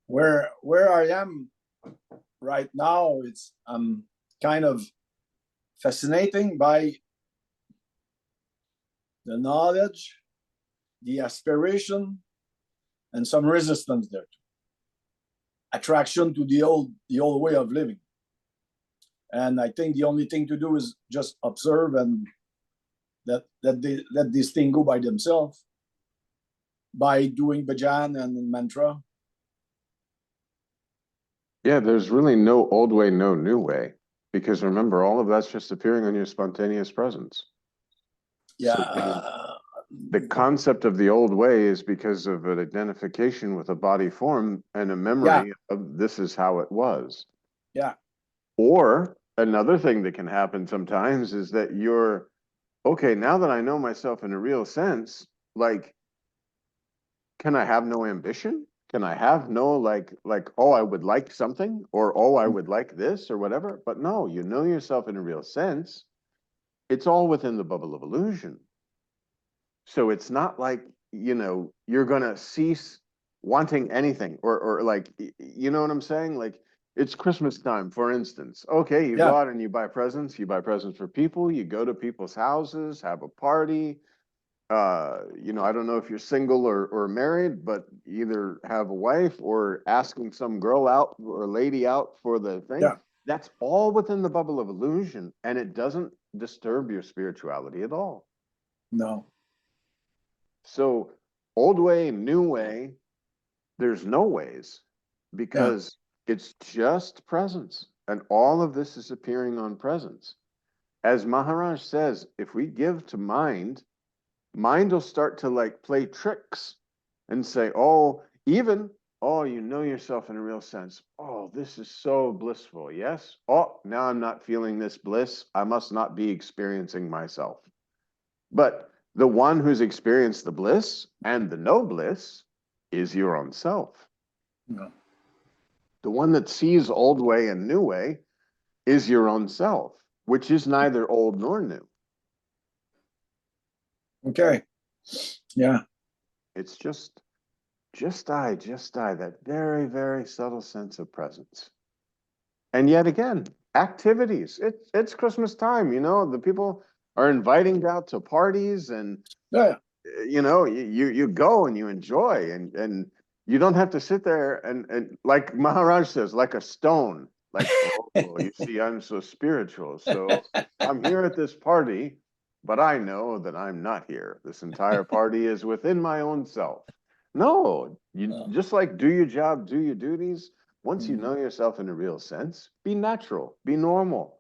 where I am right now, I'm kind of fascinating by the knowledge, the aspiration, and some resistance there. Attraction to the old way of living. And I think the only thing to do is just observe and let these things go by themselves by doing bhajan and mantra. Yeah, there's really no old way, no new way. Because remember, all of that's just appearing on your spontaneous presence. Yeah. So the concept of the old way is because of an identification with a body form and a memory of this is how it was. Yeah. Or another thing that can happen sometimes is that you're, okay, now that I know myself in a real sense, like, can I have no ambition? Can I have no like, oh, I would like something, or oh, I would like this, or whatever? But no, you know yourself in a real sense. It's all within the bubble of illusion. So it's not like, you know, you're gonna cease wanting anything, or like, you know what I'm saying? Like, it's Christmas time, for instance. Okay, you go out and you buy presents. You buy presents for people. You go to people's houses, have a party. You know, I don't know if you're single or married, but either have a wife or asking some girl out or lady out for the thing. Yeah. That's all within the bubble of illusion, and it doesn't disturb your spirituality at all. No. So, old way, new way, there's no ways, because it's just presence. And all of this is appearing on presence. As Maharaj says, if we give to mind will start to like play tricks and say, oh, even, oh, you know yourself in a real sense. Oh, this is so blissful. Yes. Oh, now I'm not feeling this bliss. I must not be experiencing myself. But the one who's experienced the bliss and the no bliss is your own self. No. The one that sees old way and new way is your own self, which is neither old nor new. Okay. Yeah. It's just I, that very, very subtle sense of presence. And yet again, activities. It's Christmas time, you know, the people are inviting out to parties, and you know, you go and you enjoy, and you don't have to sit there and like Maharaj says, like a stone, like, oh, you see, I'm so spiritual, so I'm here at this party, but I know that I'm not here. This entire party is within my own self. No, you just like do your job, do your duties. Once you know yourself in a real sense, be natural, be normal.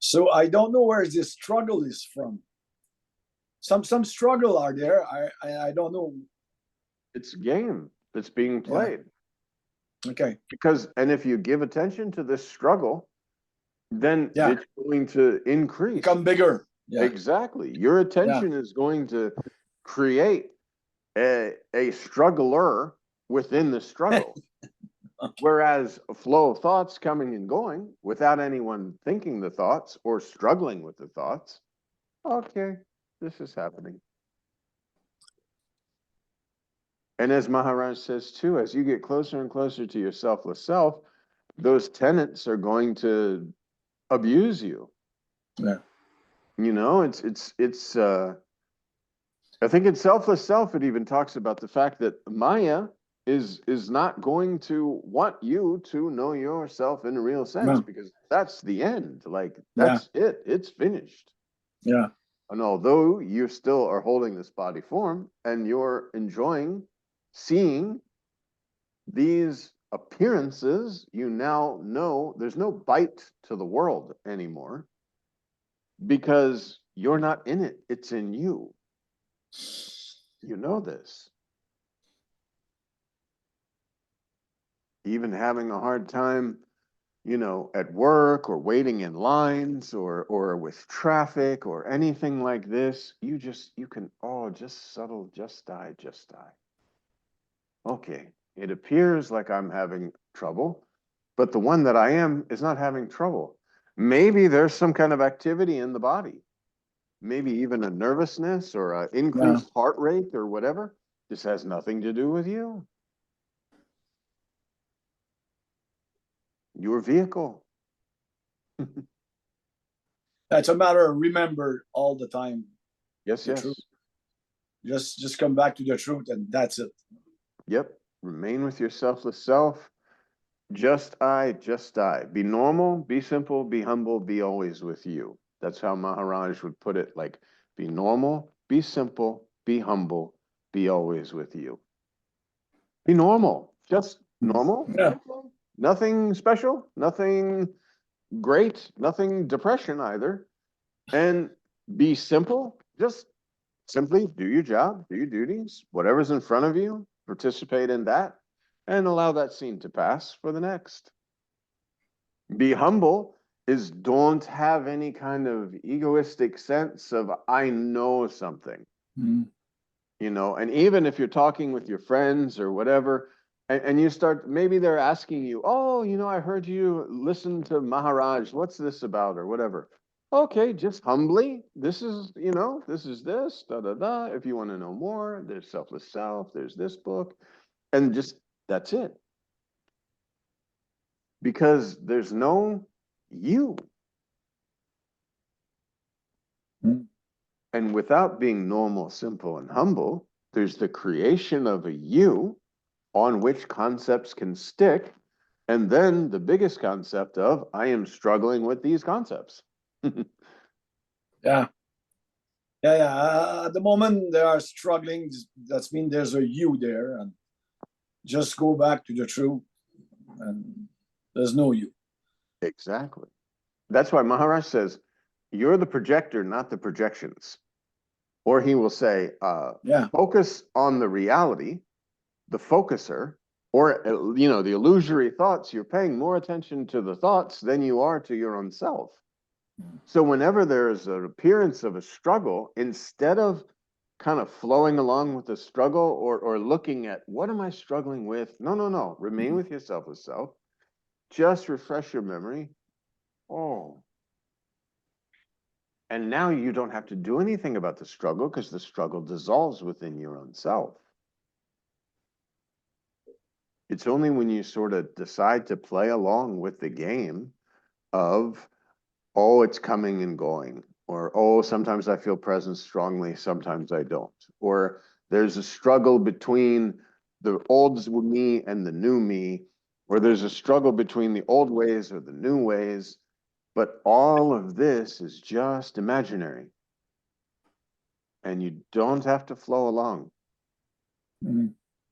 So I don't know where this struggle is from. Some struggle are there. I don't know. It's a game that's being played. Okay. Because, and if you give attention to this struggle, then it's going to increase. Become bigger. Yeah. Exactly. Your attention is going to create a struggler within the struggle. Whereas a flow of thoughts coming and going without anyone thinking the thoughts or struggling with the thoughts, okay, this is happening. And as Maharaj says too, as you get closer and closer to your selfless self, those tenets are going to abuse you. Yeah. You know, it's I think in Selfless Self, it even talks about the fact that Maya is not going to want you to know yourself in a real sense, because that's the end. Like, that's it. It's finished. Yeah. And although you still are holding this body form and you're enjoying seeing these appearances, you now know there's no bite to the world anymore, because you're not in it. It's in you. You know this. Even having a hard time, you know, at work or waiting in lines or with traffic or anything like this, you can, oh, just subtle, just die. Okay, it appears like I'm having trouble, but the one that I am is not having trouble. Maybe there's some kind of activity in the body, maybe even a nervousness or an increased heart rate or whatever. This has nothing to do with you. Your vehicle. It's a matter of remember all the time. Yes, yes. Truth. Just come back to the truth, and that's it. Yep. Remain with your selfless self. Just I. Be normal, be simple, be humble, be always with you. That's how Maharaj would put it. Like, be normal, be simple, be humble, be always with you. Be normal. Just normal. Yeah. Nothing special, nothing great, nothing depression either. And be simple. Just simply do your job, do your duties, whatever's in front of you, participate in that, and allow that scene to pass for the next. Be humble is don't have any kind of egoistic sense of I know something. You know, and even if you're talking with your friends or whatever, and you start, maybe they're asking you, oh, you know, I heard you listen to Maharaj, what's this about or whatever. Okay, just humbly, this is, you know, this is this, da da da. If you want to know more, there's Selfless Self, there's this book, and just that's it. Because there's no you. And without being normal, simple, and humble, there's the creation of a you on which concepts can stick. And then the biggest concept of, I am struggling with these concepts. Yeah. At the moment they are struggling, that means there's a you there, and just go back to the truth, and there's no you. Exactly. That's why Maharaj says, you're the projector, not the projections. Or he will say, focus on the reality, the focuser, or, you know, the illusory thoughts. You're paying more attention to the thoughts than you are to your own self. So whenever there's an appearance of a struggle, instead of kind of flowing along with the struggle or looking at what am I struggling with? No. Remain with your selfless self. Just refresh your memory. Oh. And now you don't have to do anything about the struggle because the struggle dissolves within your own self. It's only when you sort of decide to play along with the game of, oh, it's coming and going, or, oh, sometimes I feel presence strongly, sometimes I don't. Or there's a struggle between the old me and the new me, or there's a struggle between the old ways or the new ways. But all of this is just imaginary. And you don't have to flow along.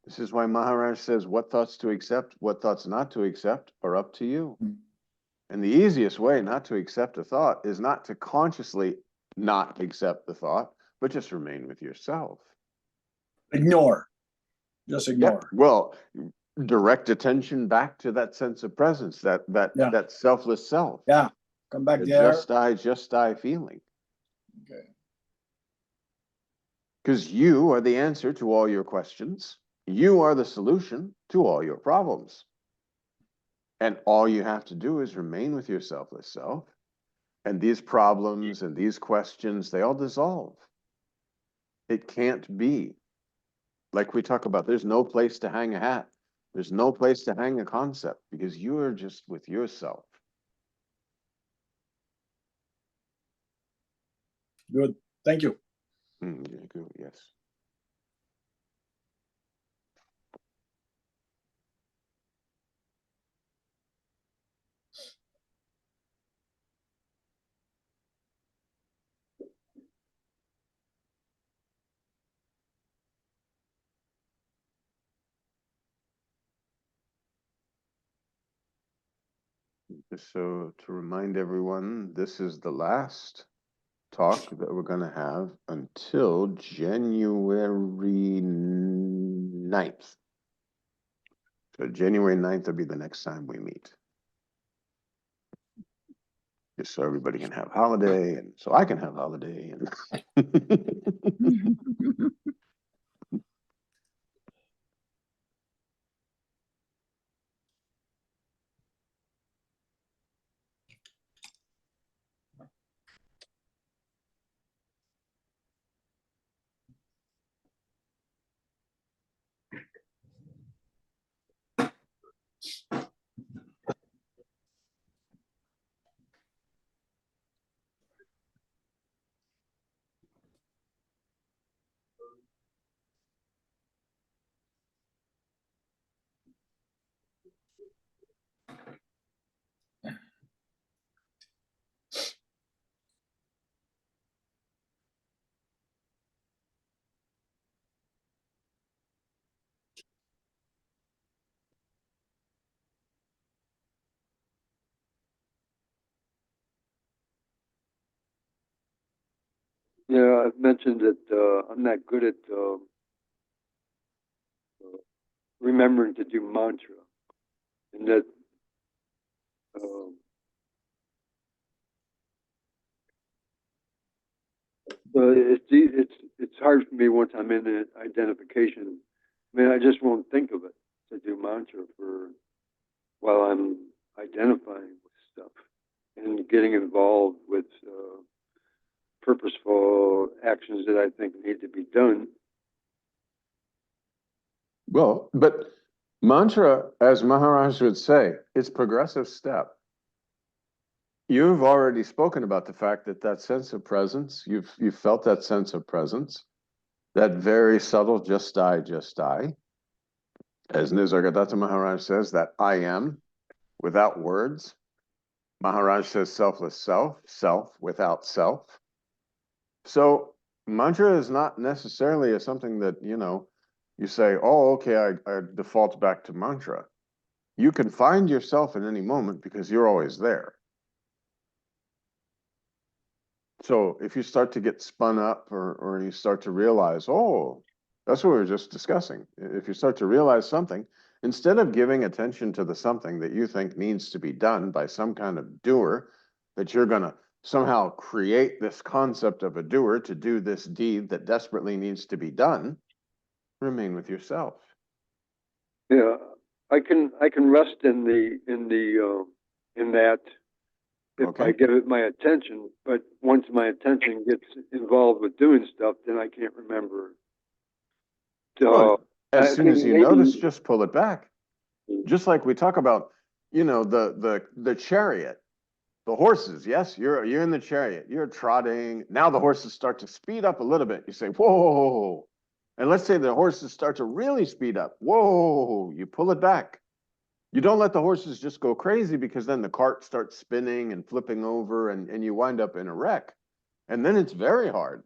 This is why Maharaj says what thoughts to accept, what thoughts not to accept are up to you. And the easiest way not to accept a thought is not to consciously not accept the thought, but just remain with yourself. Ignore. Just ignore. Yeah. Well, direct attention back to that sense of presence, that selfless self. Yeah. Come back the there. Just I feeling. Okay. Because you are the answer to all your questions. You are the solution to all your problems. And all you have to do is remain with your selfless self. And these problems and these questions, they all dissolve. It can't be. Like we talk about, there's no place to hang a hat. There's no place to hang a concept because you are just with yourself. Good. Thank you. Good, yes. So to remind everyone, this is the last talk that we're going to have until January 9th. So January 9th will be the next time we meet. Just so everybody can have holiday and so I can have holiday. And Yeah, I've mentioned that I'm not good at remembering to do mantra, and that uh, it's hard for me once I'm in the identification. I mean, I just won't think of it to do mantra for while I'm identifying with stuff and getting involved with purposeful actions that I think need to be done. Well, but mantra, as Maharaj would say, it's progressive step. You've already spoken about the fact that that sense of presence, you've felt that sense of presence, that very subtle just I. As Nisargadatta Maharaj says, that I am without words. Maharaj says selfless self without self. So mantra is not necessarily something that, you say, oh, okay, I default back to mantra. You can find yourself in any moment because you're always there. So if you start to get spun up or you start to realize, oh, that's what we were just discussing. If you start to realize something, instead of giving attention to the something that you think needs to be done by some kind of doer, that you're going to somehow create this concept of a doer to do this deed that desperately needs to be done, remain with yourself. Yeah, I can rest in that if Okay. I give it my attention. But once my attention gets involved with doing stuff, then I can't remember. Well, as I soon think as you maybe, notice, just pull it back. Just like we talk about, the chariot, the horses. Yes, you're in the chariot. You're trotting. Now the horses start to speed up a little bit. You say, whoa. And let's say the horses start to really speed up. Whoa, you pull it back. You don't let the horses just go crazy because then the cart starts spinning and flipping over and you wind up in a wreck. And then it's very hard.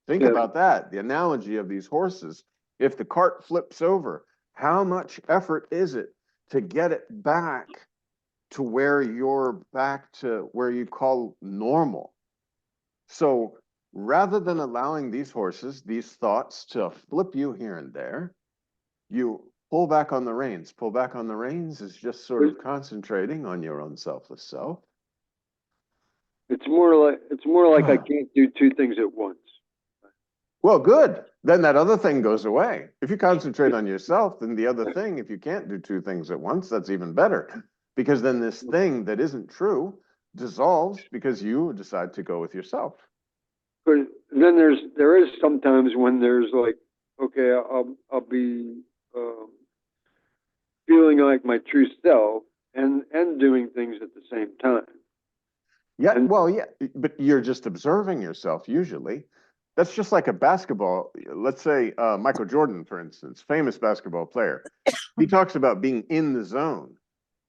Think yeah, about that. The analogy of these horses. If the cart flips over, how much effort is it to get it back to where you're back to where you call normal? So rather than allowing these horses, these thoughts to flip you here and there, you pull back on the reins. Pull back on the reins is just sort of concentrating on your own selfless self. it's more like I can't do two things at once. Well, good. Then that other thing goes away. If you concentrate on yourself, then the other thing, if you can't do two things at once, that's even better. Because then this thing that isn't true dissolves because you decide to go with yourself. But then there is sometimes when there's like, okay, I'll be feeling like my true self and doing things at the same time. Yeah, And well, yeah, but you're just observing yourself usually. That's just like a basketball. Let's say Michael Jordan, for instance, famous basketball player. He talks about being in the zone.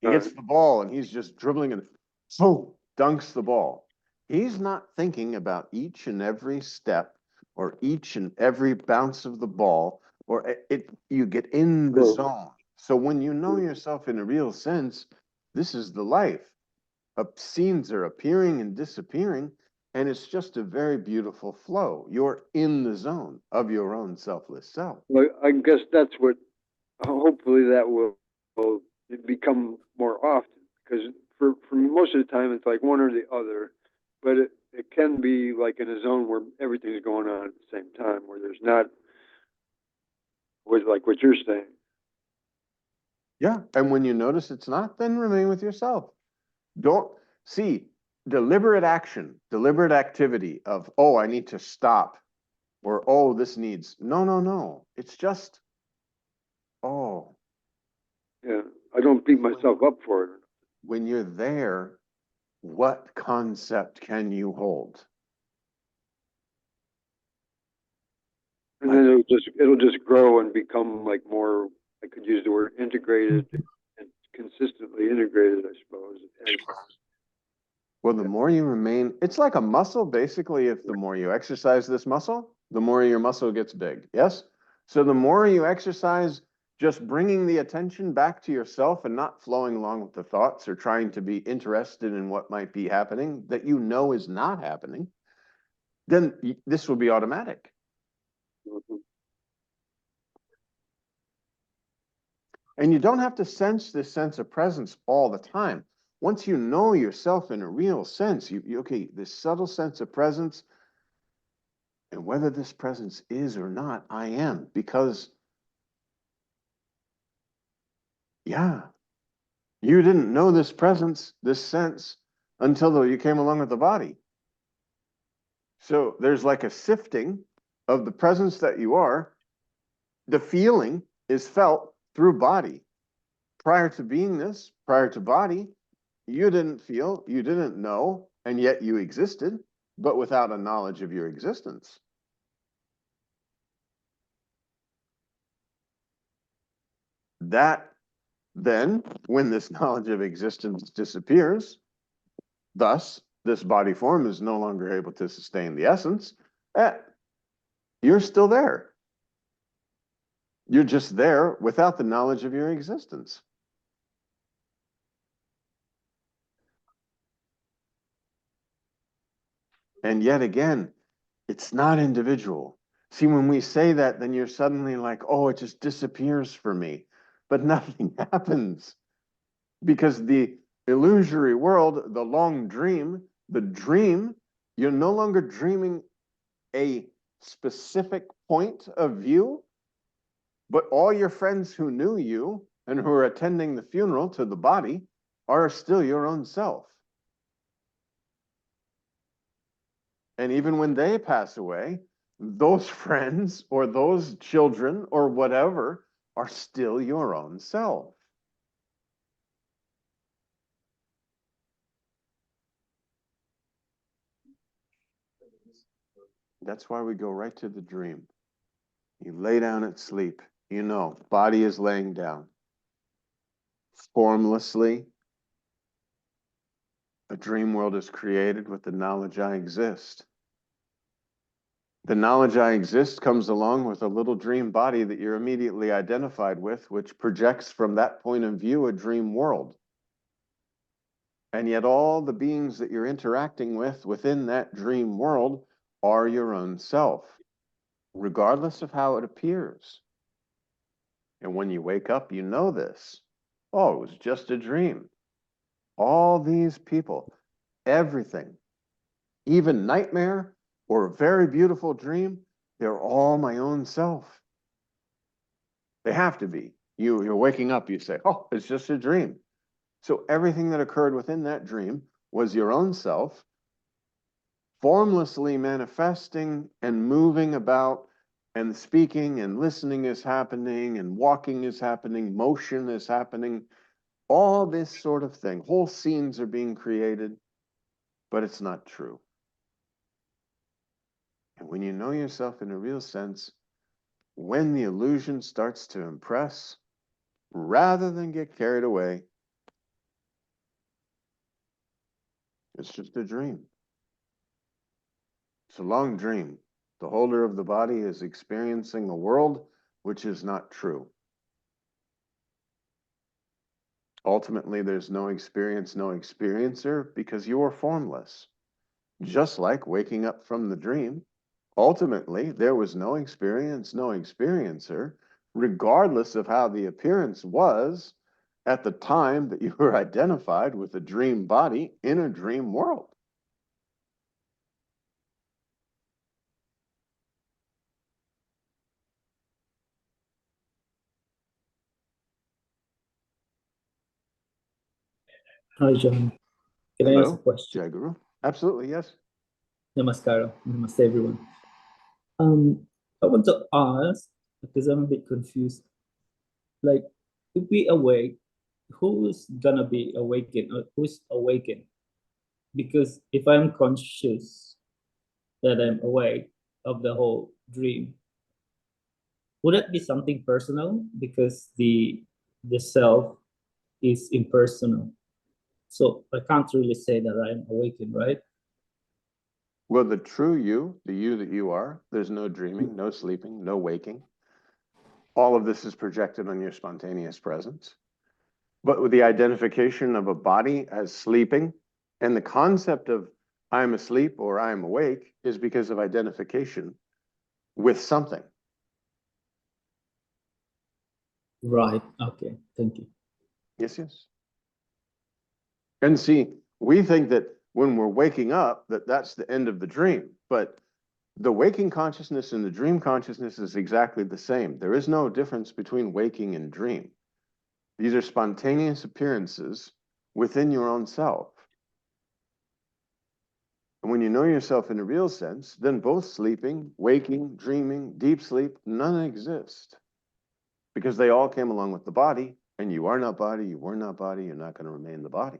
He gets the ball and he's just dribbling and so dunks the ball. He's not thinking about each and every step or each and every bounce of the ball, or you get in the zone. So when you know yourself in a real sense, this is the life. Scenes are appearing and disappearing, and it's just a very beautiful flow. You're in the zone of your own selfless self. well, I guess that's what. Hopefully, that will become more often because for most of the time it's like one or the other, but it can be like in a zone where everything's going on at the same time, where there's not, like what you're saying. Yeah, and when you notice it's not, then remain with yourself. Don't see deliberate action, deliberate activity of, oh, I need to stop, or oh, this needs. No. It's just, oh. Yeah, I don't beat myself up for it. When you're there, what concept can you hold? And then it'll just grow and become like more. I could use the word integrated and consistently integrated, I suppose. Well, the more you remain, it's like a muscle, basically. If the more you exercise this muscle, the more your muscle gets big. Yes? So the more you exercise, just bringing the attention back to yourself and not flowing along with the thoughts or trying to be interested in what might be happening that you know is not happening. then this will be automatic. Mhm. And you don't have to sense this sense of presence all the time. Once you know yourself in a real sense, okay, this subtle sense of presence, and whether this presence is or not, I am, because, yeah, you didn't know this presence, this sense, until you came along with the body. So there's like a sifting of the presence that you are. The feeling is felt through body. Prior to being this, prior to body, you didn't feel, you didn't know, and yet you existed, but without a knowledge of your existence. That then, when this knowledge of existence disappears, thus this body form is no longer able to sustain the essence, you're still there. You're just there without the knowledge of your existence. And yet again, it's not individual. See, when we say that, then you're suddenly like, oh, it just disappears for me. But nothing happens, because the illusory world, the long dream, the dream, you're no longer dreaming a specific point of view, but all your friends who knew you and who are attending the funeral to the body are still your own self. And even when they pass away, those friends or those children or whatever are still your own self. That's why we go right to the dream. You lay down at sleep, you know, body is laying down. Formlessly, a dream world is created with the knowledge I exist. The knowledge I exist comes along with a little dream body that you're immediately identified with, which projects from that point of view a dream world. And yet all the beings that you're interacting with within that dream world are your own self, regardless of how it appears. And when you wake up, you know this. Oh, it was just a dream. All these people, everything, even nightmare or a very beautiful dream, they're all my own self. They have to be. You're waking up, you say, oh, it's just a dream. So everything that occurred within that dream was your own self, formlessly manifesting and moving about, and speaking and listening is happening, and walking is happening, motion is happening, all this sort of thing. Whole scenes are being created, but it's not true. And when you know yourself in a real sense, when the illusion starts to impress, rather than get carried away, it's just a dream. It's a long dream. The holder of the body is experiencing a world which is not true. Ultimately, there's no experience, no experiencer, because you are formless. Just like waking up from the dream, ultimately, there was no experience, no experiencer, regardless of how the appearance was at the time that you were identified with a dream body in a dream world. Hi, John. Can I ask a Hello, question? Jai Guru. Absolutely, yes. Namaskara. Namaste, everyone. I want to ask, because I'm a bit confused. Like, if we awake, who's gonna be awakened or who's awakened? Because if I'm conscious that I'm awake of the whole dream, would that be something personal? Because the self is impersonal. So I can't really say that I'm awakened, right? Well, the true you, the you that you are, there's no dreaming, no sleeping, no waking. All of this is projected on your spontaneous presence. But with the identification of a body as sleeping and the concept of I'm asleep or I'm awake is because of identification with something. Right. Okay. Thank you. Yes, yes. And see, we think that when we're waking up, that that's the end of the dream. But the waking consciousness and the dream consciousness is exactly the same. There is no difference between waking and dream. These are spontaneous appearances within your own self. And when you know yourself in a real sense, then both sleeping, waking, dreaming, deep sleep, none exist. Because they all came along with the body, and you are not body, you were not body, you're not going to remain the body.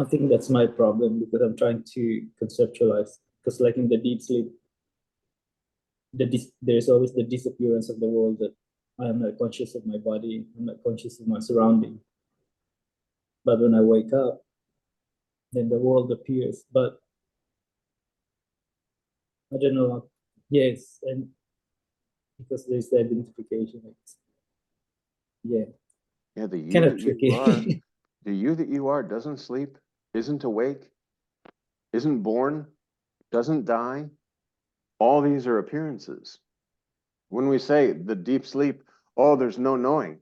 I think that's my problem because I'm trying to conceptualize. Because like in the deep sleep, there's always the disappearance of the world, that I am not conscious of my body, I'm not conscious of my surrounding. But when I wake up, then the world appears. But I don't know. Yes, and because there's the identification. Yeah, Yeah, the you kind of that you are, tricky. the you that you are doesn't sleep, isn't awake, isn't born, doesn't die. All these are appearances. When we say the deep sleep, oh, there's no knowing.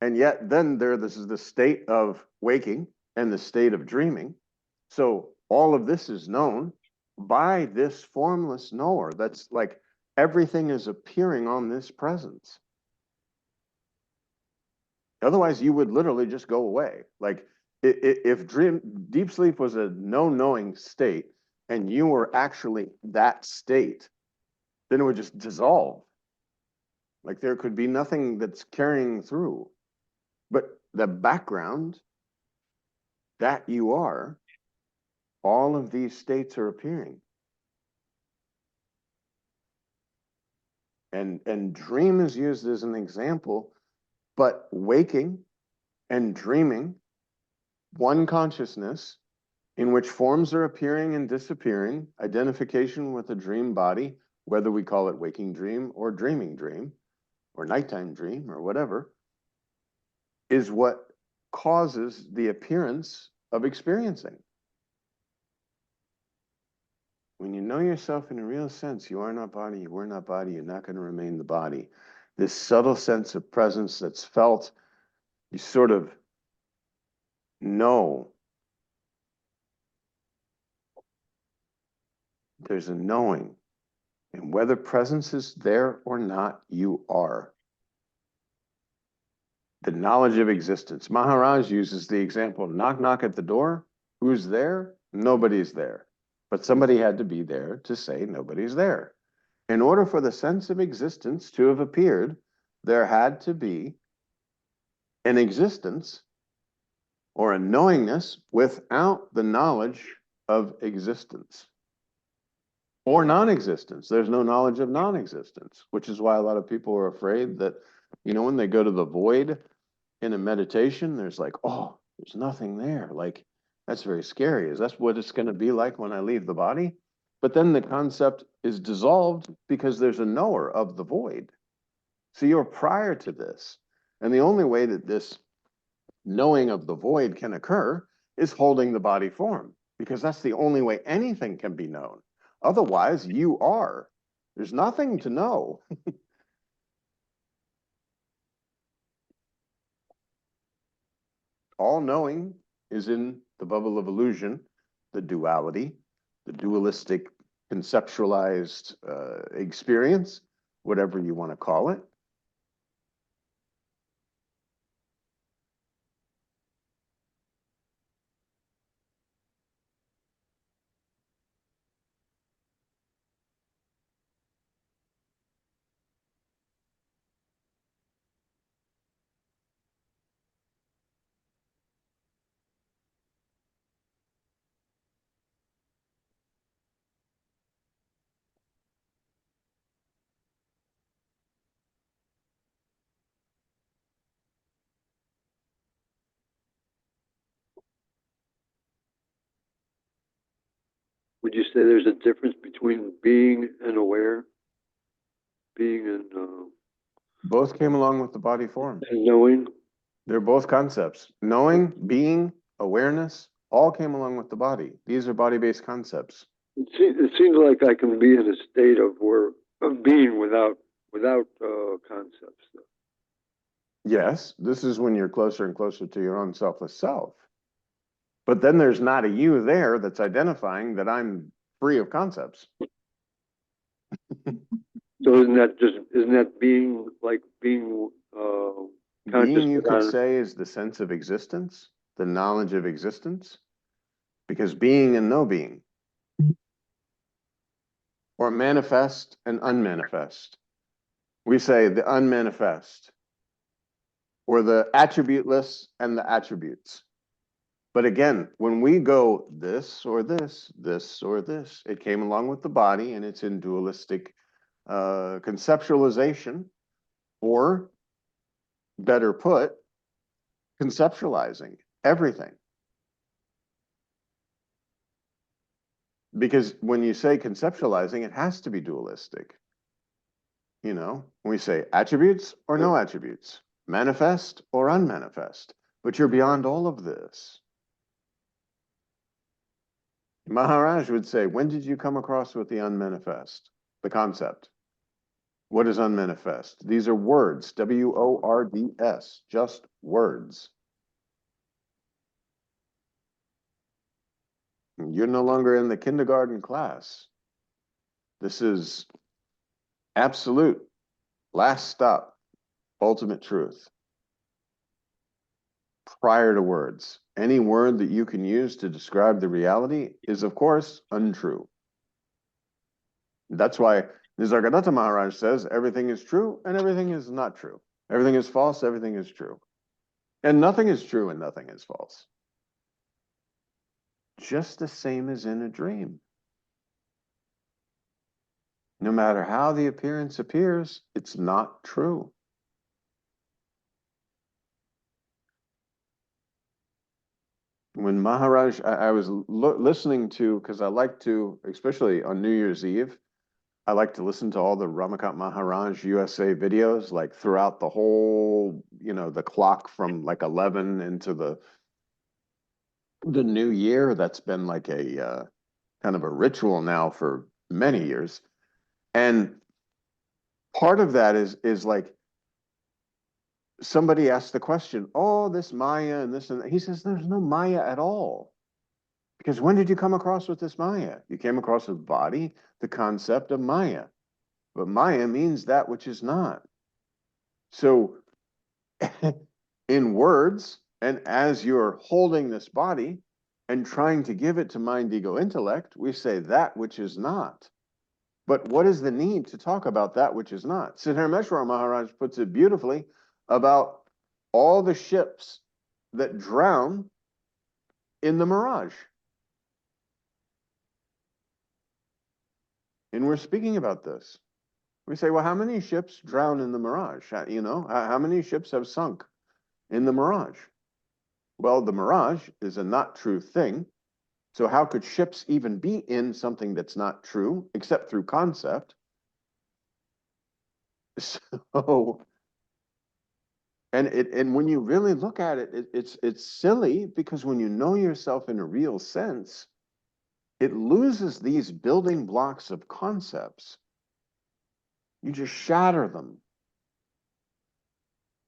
And yet then this is the state of waking and the state of dreaming. So all of this is known by this formless knower. That's like everything is appearing on this presence. Otherwise, you would literally just go away. Like if deep sleep was a no knowing state and you were actually that state, then it would just dissolve. Like there could be nothing that's carrying through. But the background that you are, all of these states are appearing. And dream is used as an example, but waking and dreaming, one consciousness in which forms are appearing and disappearing, identification with a dream body, whether we call it waking dream or dreaming dream or nighttime dream or whatever, is what causes the appearance of experiencing. When you know yourself in a real sense, you are not body, you were not body, you're not going to remain the body. This subtle sense of presence that's felt, you sort of know. There's a knowing. And whether presence is there or not, you are. The knowledge of existence. Maharaj uses the example, knock, knock at the door. Who's there? Nobody's there. But somebody had to be there to say nobody's there. In order for the sense of existence to have appeared, there had to be an existence or a knowingness without the knowledge of existence or non-existence. There's no knowledge of non-existence, which is why a lot of people are afraid that, when they go to the void in a meditation, there's like, oh, there's nothing there. Like, that's very scary. Is that what it's going to be like when I leave the body? But then the concept is dissolved because there's a knower of the void. So you're prior to this. And the only way that this knowing of the void can occur is holding the body form, because that's the only way anything can be known. Otherwise, you are. There's nothing to know. All knowing is in the bubble of illusion, the duality, the dualistic conceptualized experience, whatever you want to call it. Would you say there's a difference between being and aware? Being and Both came along with the body form. And knowing. They're both concepts. Knowing, being, awareness, all came along with the body. These are body-based concepts. It seems like I can be in a state of being without concepts. Yes, this is when you're closer and closer to your own selfless self. But then there's not a you there that's identifying that I'm free of concepts. So isn't that being like being conscious? Being, you could say, is the sense of existence, the knowledge of existence, because being and no being, or manifest and unmanifest. We say the unmanifest, or the attributeless and the attributes. But again, when we go this or this, this or this, it came along with the body, and it's in dualistic conceptualization, or better put, conceptualizing everything. Because when you say conceptualizing, it has to be dualistic. You know, when we say attributes or no attributes, manifest or unmanifest, but you're beyond all of this. Maharaj would say, when did you come across with the unmanifest, the concept? What is unmanifest? These are words, W-O-R-D-S, just words. You're no longer in the kindergarten class. This is absolute, last stop, ultimate truth. Prior to words. Any word that you can use to describe the reality is, of course, untrue. That's why Nisargadatta Maharaj says everything is true and everything is not true. Everything is false, everything is true. And nothing is true and nothing is false. Just the same as in a dream. No matter how the appearance appears, it's not true. When Maharaj, I was listening to, because I like to, especially on New Year's Eve, I like to listen to all the Ramakant Maharaj USA videos, like throughout the whole, you know, the clock from like 11 into the new year. That's been like a kind of a ritual now for many years. And part of that is like, somebody asked the question, oh, this Maya and this and that. He says, there's no Maya at all. Because when did you come across with this Maya? You came across with body, the concept of Maya. But Maya means that which is not. So in words, and as you're holding this body and trying to give it to mind, ego, intellect, we say that which is not. But what is the need to talk about that which is not? Siddharmeshwara Maharaj puts it beautifully about all the ships that drown in the mirage. And we're speaking about this. We say, well, how many ships drown in the mirage? You know, how many ships have sunk in the mirage? Well, the mirage is a not true thing. So how could ships even be in something that's not true, except through concept? So, and when you really look at it, it's silly, because when you know yourself in a real sense, it loses these building blocks of concepts. You just shatter them.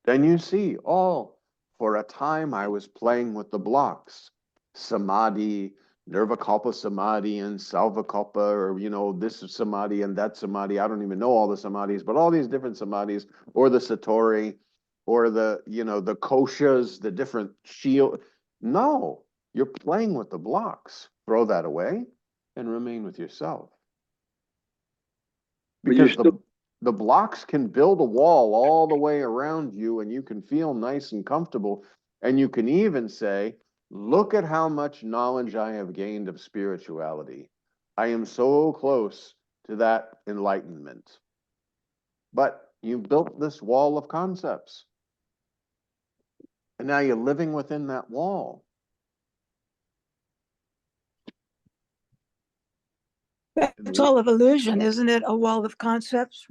Then you see, oh, for a time I was playing with the blocks. Samadhi, Nirvikalpa Samadhi and Salvakalpa, or, you know, this is Samadhi and that Samadhi. I don't even know all the Samadhis, but all these different Samadhis, or the Satori, or the, you know, the koshas, the different shield. No, you're playing with the blocks. Throw that away and remain with yourself. Because the blocks can build a wall all the way around you, and you can feel nice and comfortable. And you can even say, look at how much knowledge I have gained of spirituality. I am so close to that enlightenment. But you've built this wall of concepts. And now you're living within that wall. That's all of illusion, isn't it? A wall of concepts.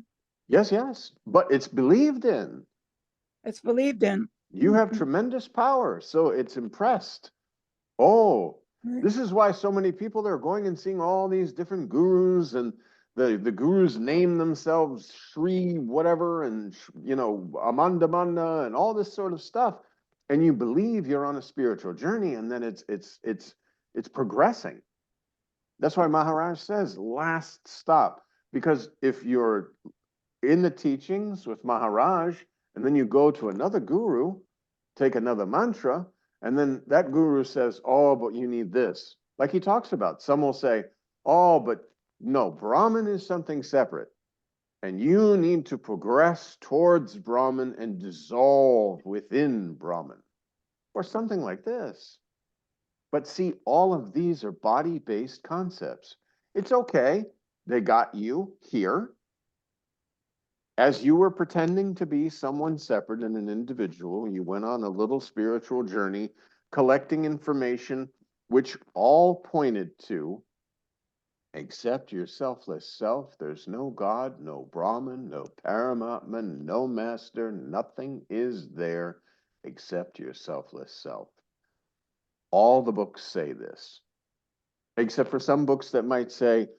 Yes, yes, but it's believed in. It's believed in. You have tremendous power, so it's impressed. Oh, this is why so many people are going and seeing all these different gurus, and the gurus name themselves Sri whatever, and you know, Amandamana and all this sort of stuff. And you believe you're on a spiritual journey, and then it's progressing. That's why Maharaj says last stop, because if you're in the teachings with Maharaj, and then you go to another guru, take another mantra, and then that guru says, oh, but you need this. Like he talks about, some will say, oh, but no, Brahman is something separate. And you need to progress towards Brahman and dissolve within Brahman, or something like this. But see, all of these are body-based concepts. It's okay. They got you here. As you were pretending to be someone separate and an individual, you went on a little spiritual journey, collecting information, which all pointed to, except your selfless self, there's no God, no Brahman, no Paramatman, no master, nothing is there except your selfless self. All the books say this, except for some books that might say,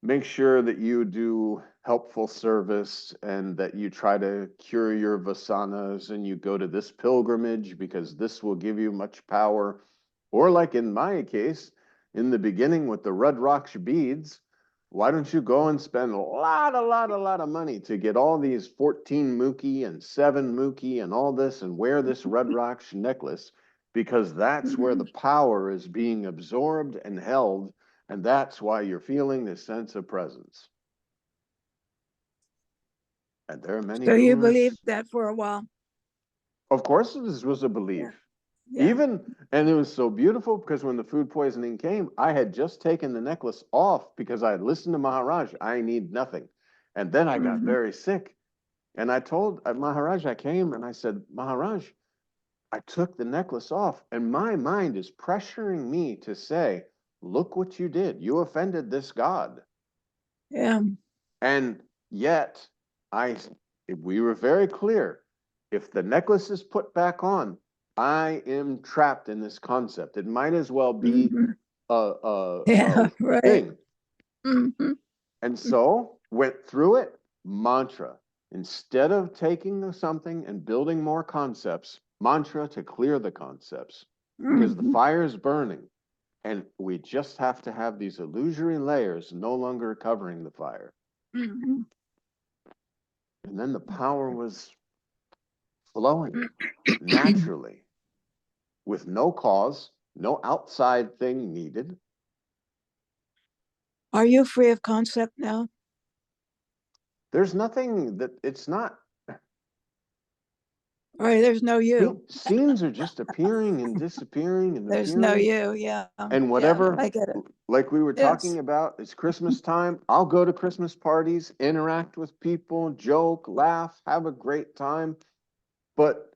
make sure that you do helpful service and that you try to cure your vasanas and you go to this pilgrimage because this will give you much power. Or like in my case, in the beginning with the Rudraksh beads, why don't you go and spend a lot of money to get all these 14 mukhi and 7 mukhi and all this and wear this Rudraksh necklace, because that's where the power is being absorbed and held. And that's why you're feeling this sense of presence. And there are many. So you believed that for a while. Of course, this was a belief. Yeah. Even, and it was so beautiful because when the food poisoning came, I had just taken the necklace off because I had listened to Maharaj, I need nothing. And then I got very sick. And I told Maharaj, I came and I said, Maharaj, I took the necklace off and my mind is pressuring me to say, look what you did. You offended this God. Yeah. And yet, we were very clear. If the necklace is put back on, I am trapped in this concept. It might as well be a right. thing. And so went through it, mantra. Instead of taking something and building more concepts, mantra to clear the concepts, because the fire is burning. And we just have to have these illusory layers no longer covering the fire. And then the power was flowing naturally with no cause, no outside thing needed. Are you free of concept now? There's nothing that it's not. All right, there's no you. Scenes are just appearing and disappearing and There's appearing. no you, yeah. And whatever, I get it. like we were talking about, it's Christmas time. I'll go to Christmas parties, interact with people, joke, laugh, have a great time. But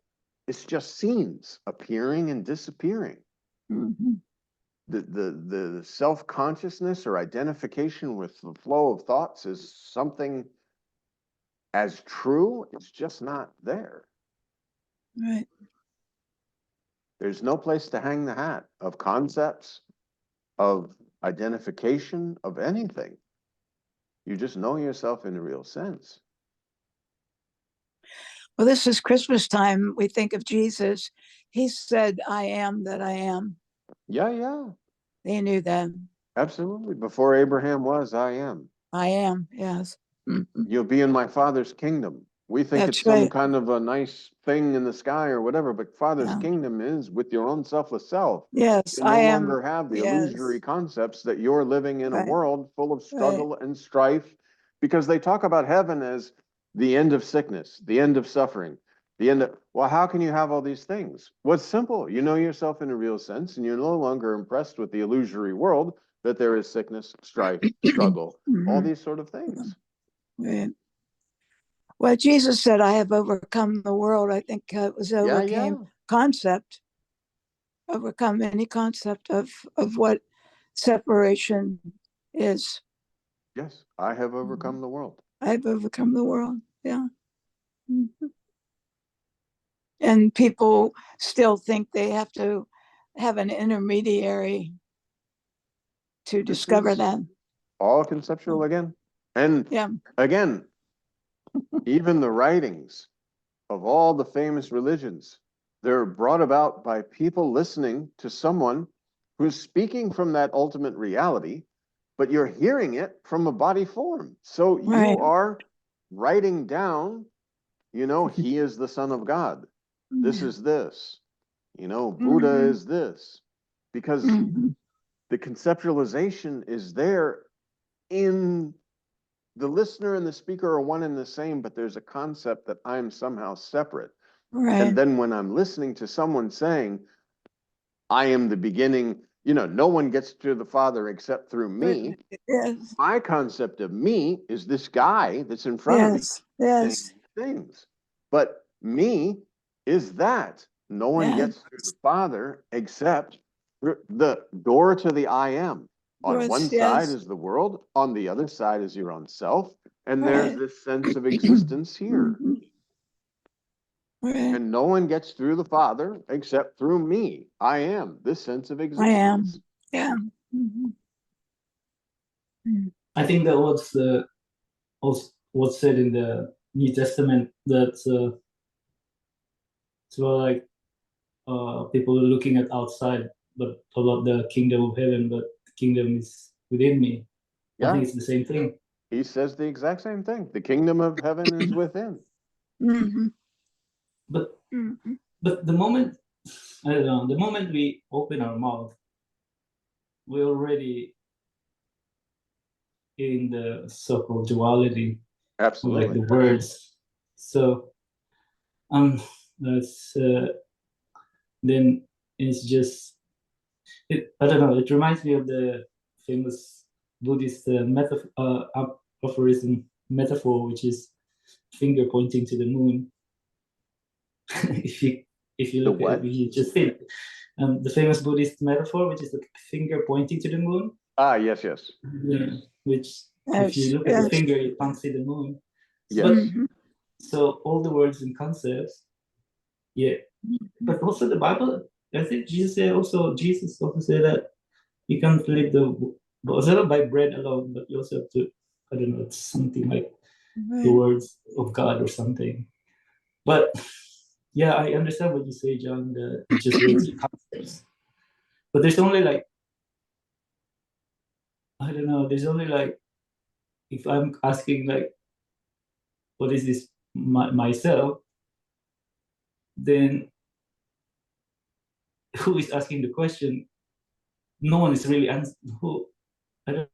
it's just scenes appearing and disappearing. The self-consciousness or identification with the flow of thoughts is something as true, it's just not there. Right. There's no place to hang the hat of concepts, of identification, of anything. You just know yourself in a real sense. Well, this is Christmas time. We think of Jesus. He said, I am that I am. Yeah. They knew that. Absolutely. Before Abraham was, I am. I am, yes. You'll be in my Father's kingdom. We think That's it's some right. kind of a nice thing in the sky or whatever, but Father's kingdom is with your own selfless self. Yes, You no I am. longer have the Yes. illusory concepts that you're living in a Right. world full of struggle and strife, because they talk about heaven as the end of sickness, the end of suffering, the end of, well, how can you have all these things? Well, it's simple. You know yourself in a real sense, and you're no longer impressed with the illusory world that there is sickness, strife, struggle, all these sort of things. Right. Well, Jesus said, I have overcome the world. I think it was overcame concept, overcome any concept of what separation is. Yes, I have overcome the world. I've overcome the world. Yeah. Mm-hmm. And people still think they have to have an intermediary to discover that. All conceptual again. And yeah, again, even the writings of all the famous religions, they're brought about by people listening to someone who's speaking from that ultimate reality, but you're hearing it from a body form. So right. you are writing down, you know, he is the Son of God. This is this. You know, Buddha is this. Because the conceptualization is there in the listener and the speaker are one and the same, but there's a concept that I'm somehow separate. Right. And then when I'm listening to someone saying, I am the beginning, you know, no one gets to the Father except through me. Yes. My concept of me is this guy that's in front of me saying these things. But me is that. No one gets to the Father except through the door to the I am. On one side is the world, on the other side is your own self, and there's this sense of existence here. Right. And no one gets through the Father except through me. I am this sense of existence. I am. Yeah. I think that what's said in the New Testament, that it's more like people are looking at outside, but about the kingdom of heaven, but the kingdom is within me. I think it's the same thing. He says the exact same thing. The kingdom of heaven is within. But the moment, I don't know, the moment we open our mouth, we're already in the so-called duality. Absolutely. Like the words. So that's then it's just I don't know, it reminds me of the famous Buddhist aphorism metaphor, which is finger pointing to the moon. if you look at it, you just think the famous Buddhist metaphor, which is the finger pointing to the moon. Yes. Yeah, which if you look at the finger, you can't see the moon. Yes. But, so all the words and concepts, but also the Bible, I think Jesus also said that you can't live by bread alone, but you also have to, I don't know, it's something like the words of God or something. But yeah, I understand what you say, John, that it just words and concepts. But there's only like, I don't know, there's only like, if I'm asking like, what is this myself, then who is asking the question? No one is really answering. I don't